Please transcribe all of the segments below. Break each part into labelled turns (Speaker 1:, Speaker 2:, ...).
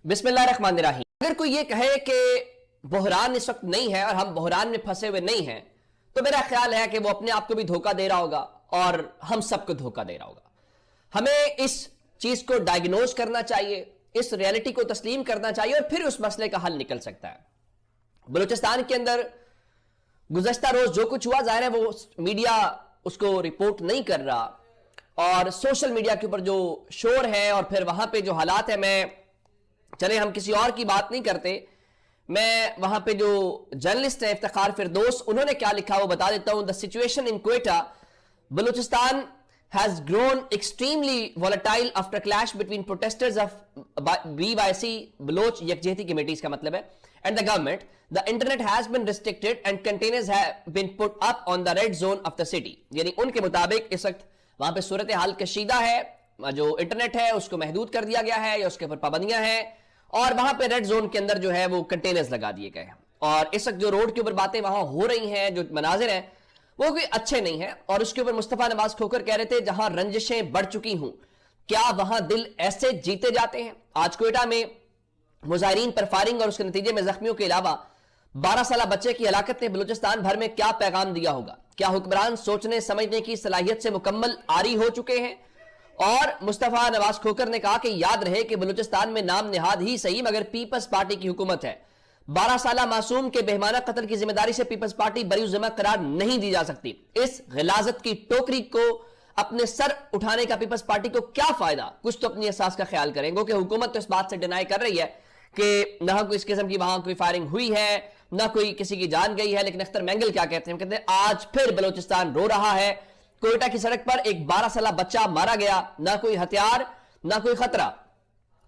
Speaker 1: बिस्मिल्लाहिर्रहमानिर्रहीम। अगर कोई ये कहे कि बहरान इस वक्त नहीं है और हम बहरान में फंसे हुए नहीं हैं, तो मेरा ख्याल है कि वो अपने आप को भी धोखा दे रहा होगा और हम सबको धोखा दे रहा होगा। हमें इस चीज को डायग्नोज करना चाहिए, इस रियलिटी को तस्लीम करना चाहिए और फिर उस मसले का हल निकल सकता है। बलूचिस्तान के अंदर गुज़श्ता रोज जो कुछ हुआ, जाहिर है वो मीडिया उसको रिपोर्ट नहीं कर रहा और सोशल मीडिया के ऊपर जो शोर है और फिर वहां पे जो हालात है, चले हम किसी और की बात नहीं करते, मैं वहां पे जो जर्नलिस्ट है इफ्तिखार फिरदौस, उन्होंने क्या लिखा वो बता देता हूं। The situation in Quetta, Balochistan has grown extremely volatile after clash between protesters of BYC Baloch Yakjehti committees का मतलब है and the government. The internet has been restricted and containers have been put up on the red zone of the city. यानी उनके मुताबिक इस वक्त वहां पे सूरत हाल कशीदा है, जो इंटरनेट है उसको महदूद कर दिया गया है या उसके ऊपर पाबंदियां हैं और वहां पे रेड जोन के अंदर जो है वो कंटेनर्स लगा दिए गए हैं। और इस वक्त जो रोड के ऊपर बातें वहां हो रही हैं, जो मनाजिर हैं वो कोई अच्छे नहीं है। और उसके ऊपर मुस्तफा नवाज खोकर कह रहे थे जहां रंजिशें बढ़ चुकी हूं, क्या वहां दिल ऐसे जीते जाते हैं। आज क्वेटा में मुजाहिरीन पर फायरिंग और उसके नतीजे में जख्मियों के अलावा 12 साल बच्चे की हलाकत ने बलूचिस्तान भर में क्या पैगाम दिया होगा। क्या हुक्मरान सोचने समझने की सलाहियत से मुकम्मल आरी हो चुके हैं। और मुस्तफा नवाज खोकर ने कहा कि याद रहे कि बलूचिस्तान में नाम निहाद ही सही मगर पीपल्स पार्टी की हुकूमत है। 12 साल मासूम के बेहमाना कत्ल की जिम्मेदारी से पीपल्स पार्टी बरी ज़िम्मा करार नहीं दी जा सकती। इस गिलाजत की टोकरी को अपने सर उठाने का पीपल्स पार्टी को क्या फायदा। कुछ तो अपनी एहसास का ख्याल करेंगे कि हुकूमत तो इस बात से डिनाई कर रही है कि ना कोई इस किस्म की वहां कोई फायरिंग हुई है, ना कोई किसी की जान गई है। लेकिन अख्तर मैंगल क्या कहते हैं, कहते हैं आज फिर बलूचिस्तान रो रहा है। कोयटा की सड़क पर एक 12 साल बच्चा मारा गया, ना कोई हथियार ना कोई खतरा,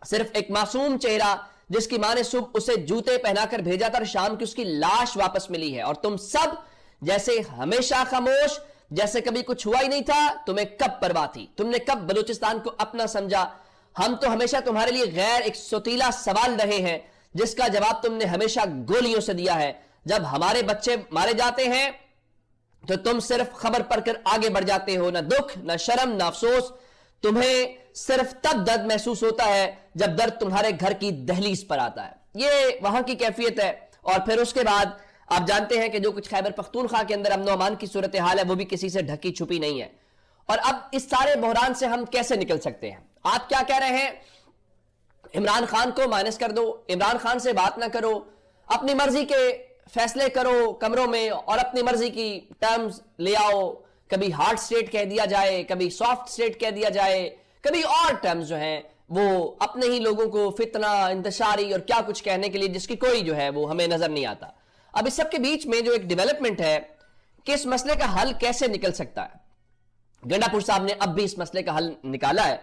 Speaker 1: सिर्फ एक मासूम चेहरा जिसकी मां ने सुबह उसे जूते पहनाकर भेजा था और शाम की उसकी लाश वापस मिली है। और तुम सब जैसे हमेशा खामोश, जैसे कभी कुछ हुआ ही नहीं था। तुम्हें कब परवाह थी, तुमने कब बलूचिस्तान को अपना समझा। हम तो हमेशा तुम्हारे लिए गैर एक सोतीला सवाल रहे हैं जिसका जवाब तुमने हमेशा गोलियों से दिया है। जब हमारे बच्चे मारे जाते हैं तो तुम सिर्फ खबर पढ़कर आगे बढ़ जाते हो, ना दुख ना शर्म ना अफसोस। तुम्हें सिर्फ तब दर्द महसूस होता है जब दर्द तुम्हारे घर की दहलीज पर आता है। ये वहां की कैफियत है। और फिर उसके बाद आप जानते हैं कि जो कुछ खैबर पख्तूनख्वा के अंदर अमन अमान की सूरत हाल है वो भी किसी से ढकी छुपी नहीं है। और अब इस सारे बहरान से हम कैसे निकल सकते हैं। आप क्या कह रहे हैं, इमरान खान को माइनस कर दो, इमरान खान से बात ना करो, अपनी मर्जी के फैसले करो कमरों में और अपनी मर्जी की टर्म्स ले आओ। कभी हार्ड स्टेट कह दिया जाए, कभी सॉफ्ट स्टेट कह दिया जाए, कभी और टर्म्स जो हैं वो अपने ही लोगों को फितना इंतशारी और क्या कुछ कहने के लिए जिसकी कोई जो है वो हमें नजर नहीं आता। अब इस सब के बीच में जो एक डेवलपमेंट है कि इस मसले का हल कैसे निकल सकता है, गंडापुर साहब ने अब भी इस मसले का हल निकाला है।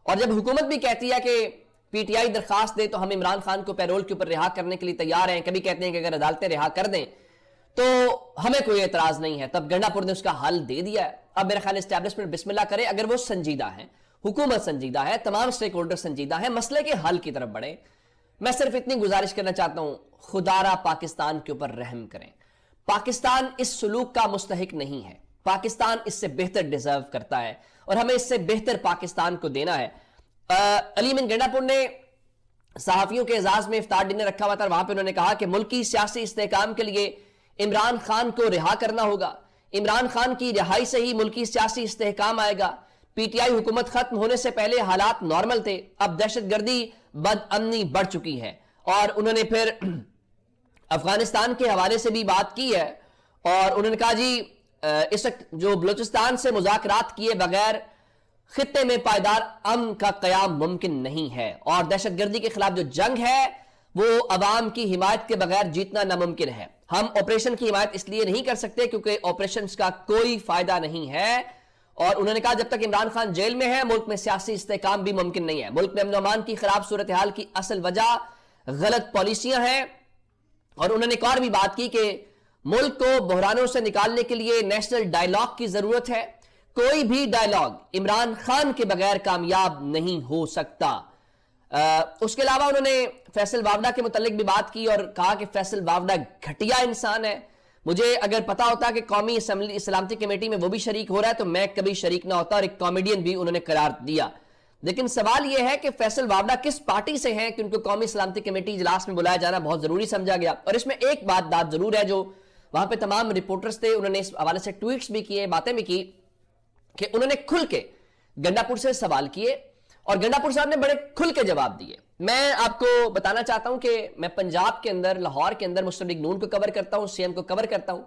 Speaker 1: और जब हुकूमत भी कहती है कि पीटीआई दरखास्त दे तो हम इमरान खान को पैरोल के ऊपर रिहा करने के लिए तैयार हैं, कभी कहते हैं कि अगर अदालतें रिहा कर दें तो हमें कोई एतराज नहीं है, तब गंडापुर ने उसका हल दे दिया है। अब मेरा ख्याल एस्टैब्लिशमेंट बिस्मिल्लाह करे, अगर वो संजीदा है, हुकूमत संजीदा है, तमाम स्टेक होल्डर संजीदा है, मसले के हल की तरफ बढ़े। मैं सिर्फ इतनी गुजारिश करना चाहता हूं, खुदारा पाकिस्तान के ऊपर रहम करें। पाकिस्तान इस सुलूक का मुस्तहिक नहीं है, पाकिस्तान इससे बेहतर डिजर्व करता है और हमें इससे बेहतर पाकिस्तान को देना है। अलीमिन गंडापुर ने सहाफियों के एजाज में इफ्तार डिनर रखा हुआ था, वहां पर उन्होंने कहा कि मुल्की सियासी इस्तेहकाम के लिए इमरान खान को रिहा करना होगा। इमरान खान की रिहाई से ही मुल्की सियासी इस्तेहकाम आएगा। पीटीआई हुकूमत खत्म होने से पहले हालात नॉर्मल थे, अब दहशतगर्दी बदअमनी बढ़ चुकी है। और उन्होंने फिर अफगानिस्तान के हवाले से भी बात की है और उन्होंने कहा जी इस वक्त जो बलूचिस्तान से मुज़ाकरात किए बगैर खित्ते में पायदार अमन का कयाम मुमकिन नहीं है और दहशतगर्दी के खिलाफ जो जंग है वो अवाम की हिमायत के बगैर जीतना नामुमकिन है। हम ऑपरेशन की हिमायत इसलिए नहीं कर सकते क्योंकि ऑपरेशन का कोई फायदा नहीं है। और उन्होंने कहा जब तक इमरान खान जेल में है मुल्क में सियासी इस्तेहकाम भी मुमकिन नहीं है। मुल्क में अमन अमान की खराब सूरत हाल की असल वजह गलत पॉलिसियां हैं। और उन्होंने एक और भी बात की कि मुल्क को बहरानों से निकालने के लिए नेशनल डायलॉग की जरूरत है। कोई भी डायलॉग इमरान खान के बगैर कामयाब नहीं हो सकता। उसके अलावा उन्होंने फैसल वावडा के मुतालिक भी बात की और कहा कि फैसल वावडा घटिया इंसान है। मुझे अगर पता होता कि कौमी सलामती कमेटी में वो भी शरीक हो रहा है तो मैं कभी शरीक ना होता। और एक कॉमेडियन भी उन्होंने करार दिया। لیکن سوال یہ ہے کہ فیصل وابڈا کس پارٹی سے ہیں کہ ان کو قومی سلامتی کمیٹی اجلاس میں بلایا جانا بہت ضروری سمجھا گیا. اور اس میں ایک بات ضرور ہے, جو وہاں پہ تمام رپورٹرز تھے انہوں نے اس حوالے سے ٹویٹس بھی کیے, باتیں بھی کی, کہ انہوں نے کھل کے گنڈا پور سے سوال کیے اور گنڈا پور صاحب نے بڑے کھل کے جواب دیے. میں آپ کو بتانا چاہتا ہوں کہ میں پنجاب کے اندر, لاہور کے اندر مسلم لیگ نون کو کور کرتا ہوں, سی ایم کو کور کرتا ہوں.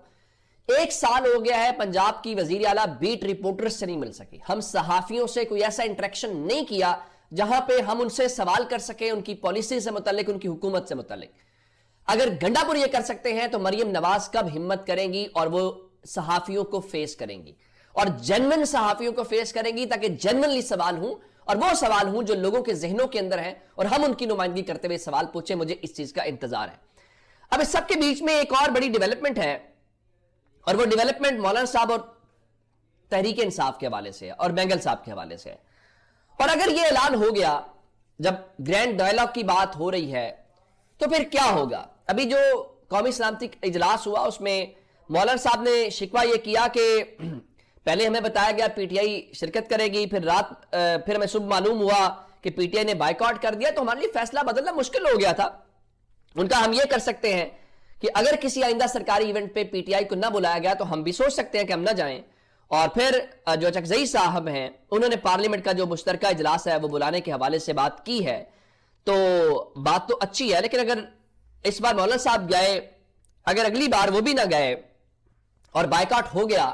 Speaker 1: 1 سال ہو گیا ہے پنجاب کی وزیر اعلیٰ بیٹ رپورٹر سے نہیں مل سکی. ہم صحافیوں سے کوئی ایسا انٹریکشن نہیں کیا جہاں پہ ہم ان سے سوال کر سکیں ان کی پالیسی سے متعلق, ان کی حکومت سے متعلق. اگر گنڈا پور یہ کر سکتے ہیں تو مریم نواز کب ہمت کریں گی اور وہ صحافیوں کو فیس کریں گی, اور جنون صحافیوں کو فیس کریں گی, تاکہ جنونلی سوال ہوں اور وہ سوال ہوں جو لوگوں کے ذہنوں کے اندر ہیں اور ہم ان کی نمائندگی کرتے ہوئے سوال پوچھیں. مجھے اس چیز کا انتظار ہے. اب اس سب کے بیچ میں ایک اور بڑی ڈیولپمنٹ ہے, اور وہ ڈیولپمنٹ مولانا صاحب اور تحریک انصاف کے حوالے سے اور بینگل صاحب کے حوالے سے. اور اگر یہ اعلان ہو گیا, جب گرینڈ ڈائیلاگ کی بات ہو رہی ہے, تو پھر کیا ہوگا؟ ابھی جو قومی سلامتی اجلاس ہوا اس میں مولانا صاحب نے شکوہ یہ کیا کہ پہلے ہمیں بتایا گیا پی ٹی آئی شرکت کرے گی, پھر ہمیں صبح معلوم ہوا کہ پی ٹی آئی نے بائیکاٹ کر دیا, تو ہمارے لیے فیصلہ بدلنا مشکل ہو گیا تھا. ان کا ہم یہ کر سکتے ہیں کہ اگر کسی آئندہ سرکاری ایونٹ پہ پی ٹی آئی کو نہ بلایا گیا تو ہم بھی سوچ سکتے ہیں کہ ہم نہ جائیں. اور پھر جو چکزئی صاحب ہیں انہوں نے پارلیمنٹ کا جو مشترکہ اجلاس ہے وہ بلانے کے حوالے سے بات کی ہے, تو بات تو اچھی ہے. لیکن اگر اس بار مولانا صاحب گئے, اگر اگلی بار وہ بھی نہ گئے اور بائیکاٹ ہو گیا,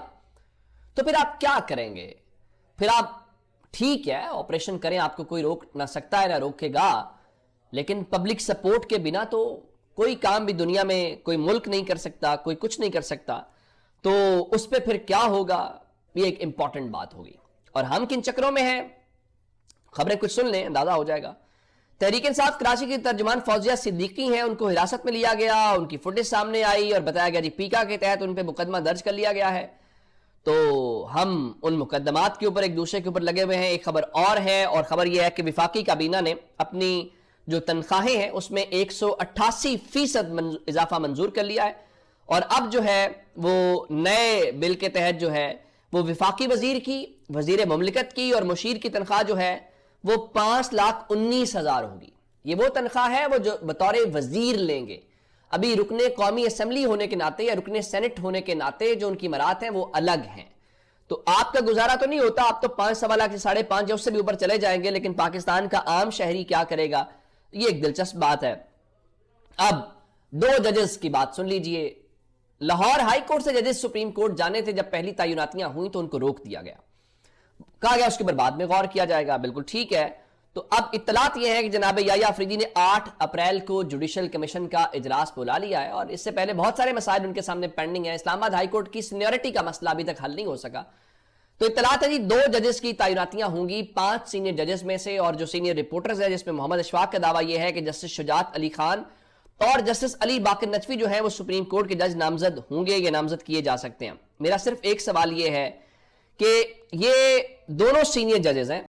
Speaker 1: تو پھر آپ کیا کریں گے؟ پھر آپ ٹھیک ہے آپریشن کریں, آپ کو کوئی روک نہ سکتا ہے نہ روکے گا, لیکن پبلک سپورٹ کے بنا تو کوئی کام بھی دنیا میں کوئی ملک نہیں کر سکتا, کوئی کچھ نہیں کر سکتا. تو اس پہ پھر کیا ہوگا, یہ ایک امپورٹنٹ بات ہوگی. اور ہم کن چکروں میں ہیں, خبریں کچھ سن لیں اندازہ ہو جائے گا. تحریک انصاف کراچی کی ترجمان فوزیہ صدیقی ہیں, ان کو حراست میں لیا گیا, ان کی فوٹیج سامنے آئی اور بتایا گیا جی پیکا کے تحت ان پہ مقدمہ درج کر لیا گیا ہے. تو ہم ان مقدمات کے اوپر ایک دوسرے کے اوپر لگے ہوئے ہیں. ایک خبر اور ہے, اور خبر یہ ہے کہ وفاقی کابینہ نے اپنی جو تنخواہیں ہیں اس میں 188% اضافہ منظور کر لیا ہے, اور اب جو ہے وہ نئے بل کے تحت جو ہے وہ وفاقی وزیر کی, وزیر مملکت کی اور مشیر کی تنخواہ جو ہے وہ 5,19,000 ہوگی. یہ وہ تنخواہ ہے وہ جو بطور وزیر لیں گے. ابھی رکن قومی اسمبلی ہونے کے ناطے یا رکن سینٹ ہونے کے ناطے جو ان کی مرات ہیں وہ الگ ہیں. تو آپ کا گزارا تو نہیں ہوتا, آپ تو 5 لاکھ سے 5.5 یا اس سے بھی اوپر چلے جائیں گے, لیکن پاکستان کا عام شہری کیا کرے گا, یہ ایک دلچسپ بات ہے. اب 2 ججز کی بات سن لیجئے. لاہور ہائی کورٹ سے ججز سپریم کورٹ جانے تھے, جب پہلی تعیناتیاں ہوئیں تو ان کو روک دیا گیا, کہا گیا اس کے اوپر بعد میں غور کیا جائے گا. بالکل ٹھیک ہے. تو اب اطلاعات یہ ہے کہ جناب یحییٰ آفریدی نے 8 اپریل کو جوڈیشل کمیشن کا اجلاس بلا لیا ہے, اور اس سے پہلے بہت سارے مسائل ان کے سامنے پینڈنگ ہیں. اسلام آباد ہائی کورٹ کی سینیورٹی کا مسئلہ ابھی تک حل نہیں ہو سکا. تو اطلاعات ہے جی 2 ججز کی تعیناتیاں ہوں گی 5 سینئر ججز میں سے, اور جو سینئر رپورٹرز ہیں جس میں محمد اشفاق کا دعویٰ یہ ہے کہ جسٹس شجاعت علی خان اور جسٹس علی باقر نجفی جو ہیں وہ سپریم کورٹ کے جج نامزد ہوں گے یا نامزد کیے جا سکتے ہیں. میرا صرف ایک سوال یہ ہے کہ یہ دونوں سینئر ججز ہیں,